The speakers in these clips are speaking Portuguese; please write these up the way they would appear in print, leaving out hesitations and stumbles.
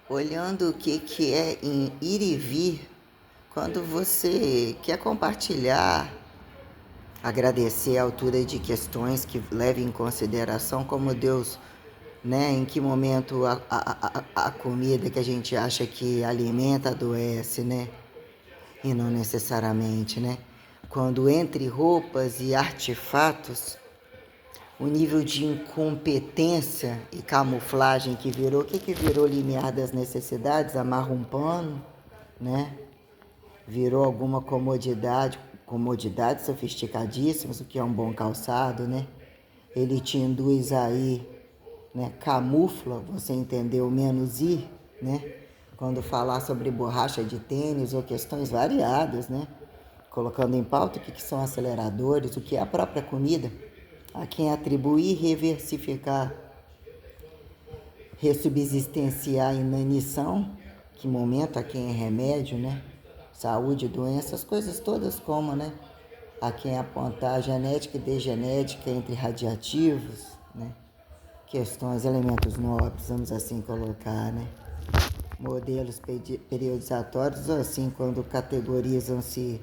Olhando o que é em ir e vir, quando você quer compartilhar, agradecer a altura de questões que levem em consideração como Deus, né, em que momento a comida que a gente acha que alimenta adoece, né, e não necessariamente, né. Quando entre roupas e artefatos, o nível de incompetência e camuflagem que virou, o que que virou limiar das necessidades? Amarra um pano, né? Virou alguma comodidade sofisticadíssimas, o que é um bom calçado, né? Ele te induz aí, né? Camufla, você entendeu menos ir, né? Quando falar sobre borracha de tênis ou questões variadas, né? Colocando em pauta o que são aceleradores, o que é a própria comida, a quem atribuir, reversificar, ressubsistenciar inanição, que momento a quem é remédio, né? Saúde, doença, as coisas todas como, né? A quem apontar genética e degenética entre radiativos, né? Questões, elementos nobres, vamos assim colocar, né? Modelos periodizatórios, ou assim, quando categorizam-se,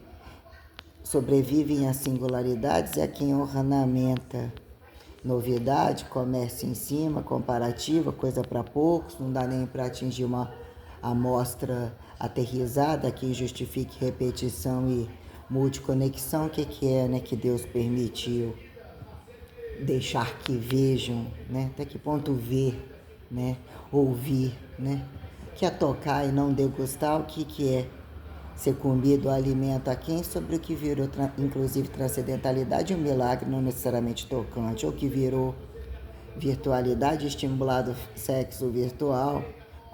sobrevivem às singularidades, é quem ornamenta novidade, comércio em cima, comparativa, coisa para poucos, não dá nem para atingir uma amostra aterrizada que justifique repetição e multiconexão. O que é, né, que Deus permitiu deixar que vejam, né? Até que ponto ver, né? Ouvir, né? Que é tocar e não degustar, o que é ser comido alimento a quem, sobre o que virou, inclusive, transcendentalidade, um milagre não necessariamente tocante, ou que virou virtualidade, estimulado sexo virtual,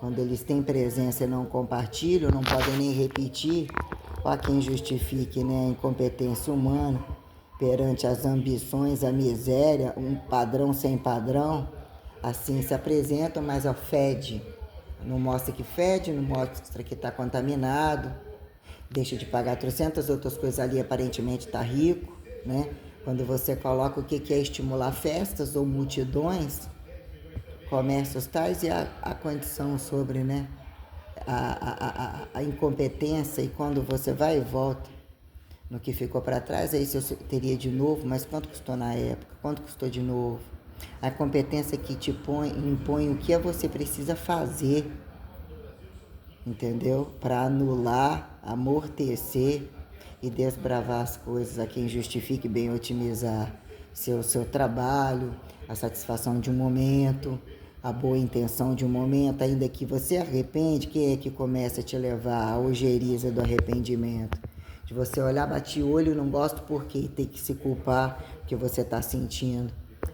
quando eles têm presença e não compartilham, não podem nem repetir, ou a quem justifique, né, a incompetência humana perante as ambições, a miséria, um padrão sem padrão, assim se apresentam, mas fede. Não mostra que fede, não mostra que está contaminado, deixa de pagar 300 outras coisas ali, aparentemente está rico, né? Quando você coloca o que é estimular festas ou multidões, comércios tais, e a condição sobre, né? A incompetência, e quando você vai e volta no que ficou para trás, aí se eu teria de novo, mas quanto custou na época? Quanto custou de novo? A competência que te impõe o que você precisa fazer, entendeu? Para anular, amortecer e desbravar as coisas a quem justifique bem otimizar seu trabalho, a satisfação de um momento, a boa intenção de um momento, ainda que você arrepende, quem é que começa a te levar à ojeriza do arrependimento? De você olhar, bate o olho, não gosto porque tem que se culpar que você está sentindo,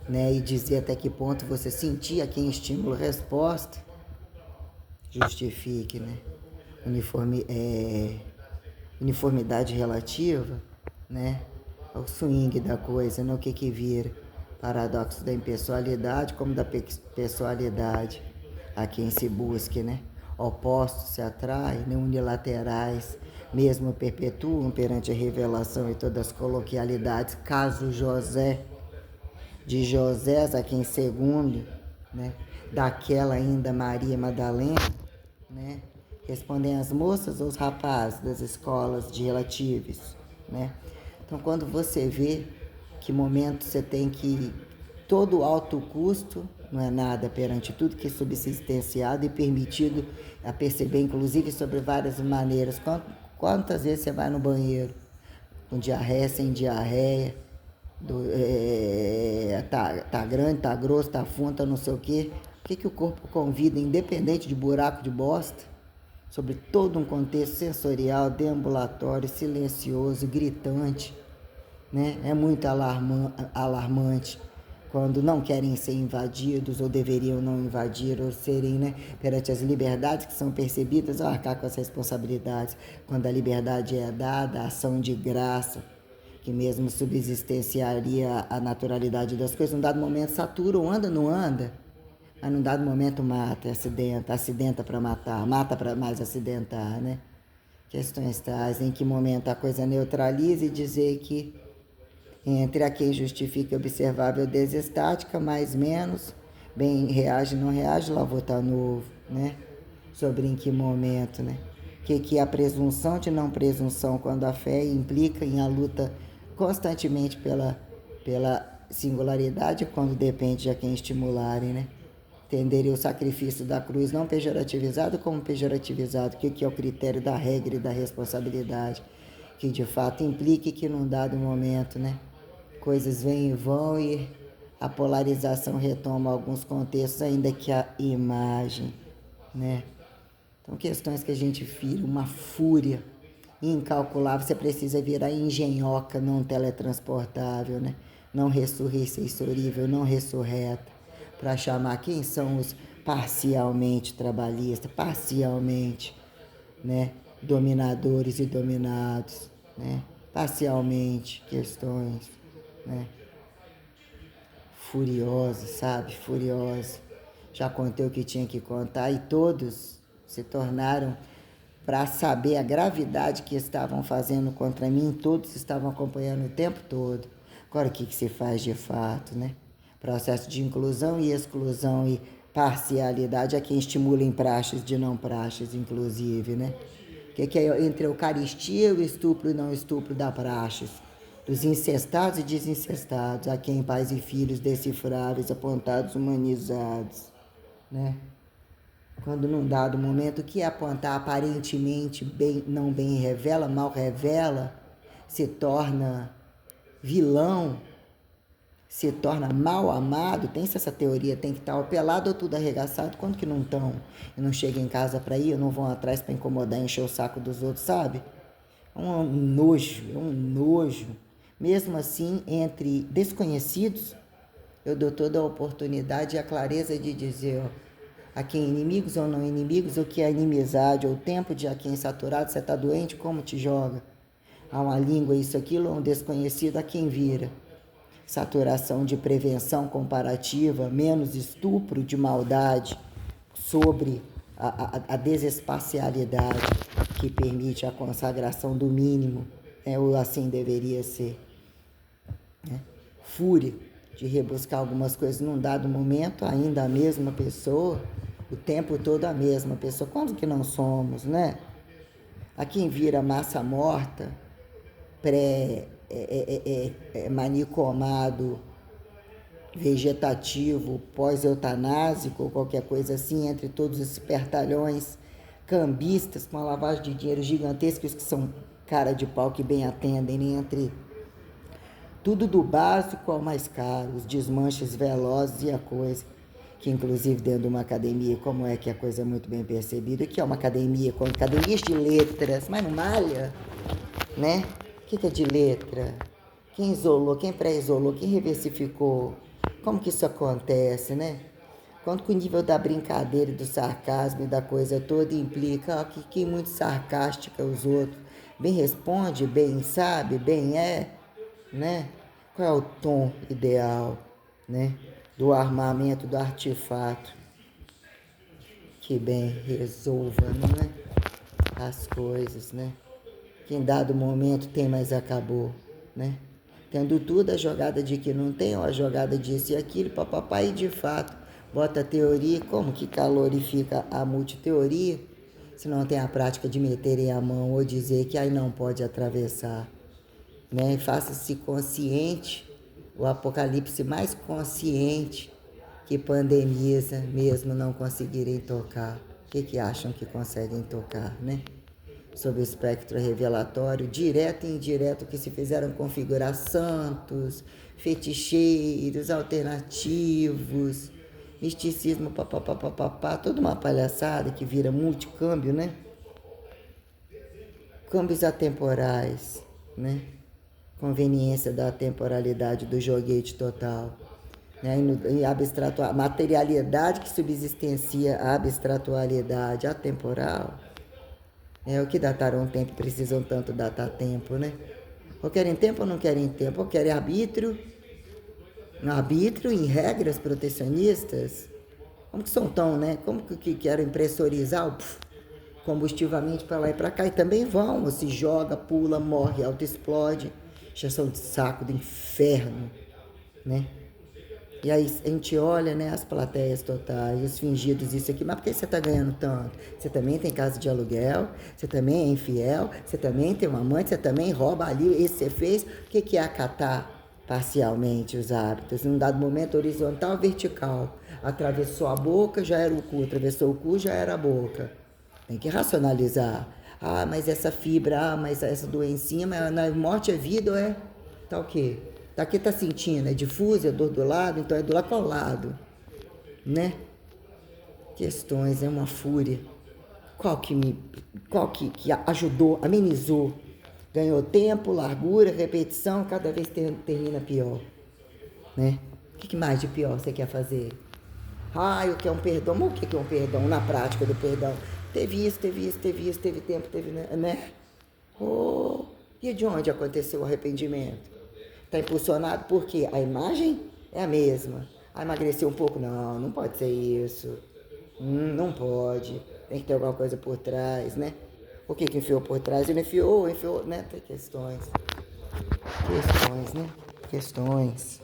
né? E dizer até que ponto você sentia quem estímulo resposta justifique, né? Uniformidade relativa, né? Ao swing da coisa, né? O que vira. Paradoxo da impessoalidade como da pessoalidade, a quem se busque, né? Opostos se atraem, né? Unilaterais, mesmo perpetuam perante a revelação e todas as coloquialidades. Caso José, de José a quem segundo, né? Daquela ainda Maria Madalena, né? Respondem as moças ou os rapazes das escolas de relativos, né? Então, quando você vê que momento você tem que todo alto custo não é nada perante tudo que é subsistenciado e permitido a perceber, inclusive sobre várias maneiras. Quantas vezes você vai no banheiro com diarreia, sem diarreia, tá grande, tá grosso, tá fundo, tá não sei o quê. O que o corpo convida, independente de buraco de bosta, sobre todo um contexto sensorial, deambulatório, silencioso, gritante, né? É muito alarmante quando não querem ser invadidos ou deveriam não invadir ou serem, né, perante as liberdades que são percebidas, ao arcar com as responsabilidades. Quando a liberdade é dada, a ação de graça, que mesmo subsistenciaria a naturalidade das coisas, num dado momento satura ou anda, não anda, mas num dado momento mata, acidenta para matar, mata para mais acidentar, né? Questões tais, em que momento a coisa neutraliza e dizer que entre a quem justifica observável desestática, mais menos, bem reage, não reage, lá vou estar novo, né? sobre em que momento, né? Que é a presunção de não presunção, quando a fé implica em a luta constantemente pela singularidade, quando depende de a quem estimularem, né? Entenderem o sacrifício da cruz não pejorativizado como pejorativizado, que é o critério da regra e da responsabilidade, que de fato implique que num dado momento, né, coisas vêm e vão e a polarização retoma alguns contextos, ainda que a imagem, né? Então, questões que a gente vira uma fúria incalculável. Você precisa virar engenhoca não teletransportável, né? Não ressurreiçorível, não ressurreta, para chamar quem são os parcialmente trabalhistas, parcialmente, né, dominadores e dominados, né? Parcialmente questões, né, furiosas, sabe? Furiosos. Já contei o que tinha que contar e todos se tornaram, para saber a gravidade que estavam fazendo contra mim, todos estavam acompanhando o tempo todo. Agora, o que se faz de fato, né? Processo de inclusão e exclusão e parcialidade é quem estimula em praxes de não praxes, inclusive, né? O que é entre a Eucaristia, o estupro e não estupro da praxes? Dos incestados e desincestados, a quem pais e filhos decifráveis, apontados, humanizados, né? Quando num dado momento o que é apontar aparentemente bem, não bem revela, mal revela, se torna vilão, se torna mal amado, tem essa teoria, tem que estar ou pelado ou tudo arregaçado, quando que não estão? E não chegam em casa para ir, ou não vão atrás para incomodar, encher o saco dos outros, sabe? É um nojo. Mesmo assim, entre desconhecidos, eu dou toda a oportunidade e a clareza de dizer, ó, a quem inimigos ou não inimigos, o que é inimizade, ou o tempo de a quem saturado, você está doente, como te joga? Há uma língua, isso, aquilo, ou um desconhecido, a quem vira? Saturação de prevenção comparativa, menos estupro de maldade sobre a desespacialidade que permite a consagração do mínimo, né? Ou assim deveria ser, né? Fúria de rebuscar algumas coisas num dado momento, ainda a mesma pessoa, o tempo todo a mesma pessoa. Quando que não somos, né? A quem vira massa morta, manicomado, vegetativo, pós-eutanásico, ou qualquer coisa assim, entre todos os espertalhões cambistas com uma lavagem de dinheiro gigantescos que são cara de pau que bem atendem, entre tudo do básico ao mais caro, os desmanches velozes e a coisa, que inclusive dentro de uma academia, como é que a coisa é muito bem percebida, que é uma academia, com academias de letras, mas não malha, né? O que é de letra? Quem isolou, quem pré-isolou, quem reversificou? Como que isso acontece, né? Quanto que o nível da brincadeira, do sarcasmo e da coisa toda implica, que muito sarcástica os outros, bem responde, bem sabe, bem é, né? Qual é o tom ideal, né? Do armamento, do artefato que bem resolva, não é? As coisas, né? Que em dado momento tem, mas acabou, né? Tendo tudo, a jogada de que não tem, ou a jogada disso e aquilo, papapá, e de fato, bota a teoria, como que calorifica a multiteoria, se não tem a prática de meterem a mão ou dizer que aí não pode atravessar, né? Faça-se consciente, o apocalipse mais consciente que pandemiza, mesmo não conseguirem tocar. O que acham que conseguem tocar, né? Sob o espectro revelatório, direto e indireto, que se fizeram configurar santos, feticheiros, alternativos, misticismo, papapá, toda uma palhaçada que vira multicâmbio, né? Câmbios atemporais, né? Conveniência da temporalidade do joguete total, né? E a materialidade que subsistencia a abstratualidade atemporal. É o que dataram tempo, precisam tanto datar tempo, né? Ou querem tempo ou não querem tempo, ou querem arbítrio, em regras protecionistas. Como que são tão, né? Como que querem pressurizar o combustivamente para lá e para cá, e também vão, ou se joga, pula, morre, autoexplode, injeção de saco do inferno, né? E aí a gente olha, né, as plateias totais, os fingidos, isso aqui, mas por que você está ganhando tanto? Você também tem casa de aluguel, você também é infiel, você também tem um amante, você também rouba ali, esse você fez. O que é acatar parcialmente os hábitos? Num dado momento, horizontal, vertical. Atravessou a boca, já era o cu, atravessou o cu, já era a boca. Tem que racionalizar. Ah, mas essa fibra, ah, mas essa doencinha, mas na morte é vida ou é? Tá o quê? Daqui tá sentindo, é difusa, é dor do lado, então é do lado qual lado, né? Questões, é uma fúria. Qual que ajudou, amenizou, ganhou tempo, largura, repetição, cada vez termina pior, né? O que mais de pior você quer fazer? Ah, eu quero um perdão. Mas o que é um perdão na prática do perdão? Teve isso, teve isso, teve isso, teve tempo, teve, né? Oh, e de onde aconteceu o arrependimento? Está impulsionado porque a imagem é a mesma. Ah, emagreceu um pouco? Não, não pode ser isso. Não pode. Tem que ter alguma coisa por trás, né? O que enfiou por trás? Ele enfiou, né? Tem questões. Questões, né? Questões.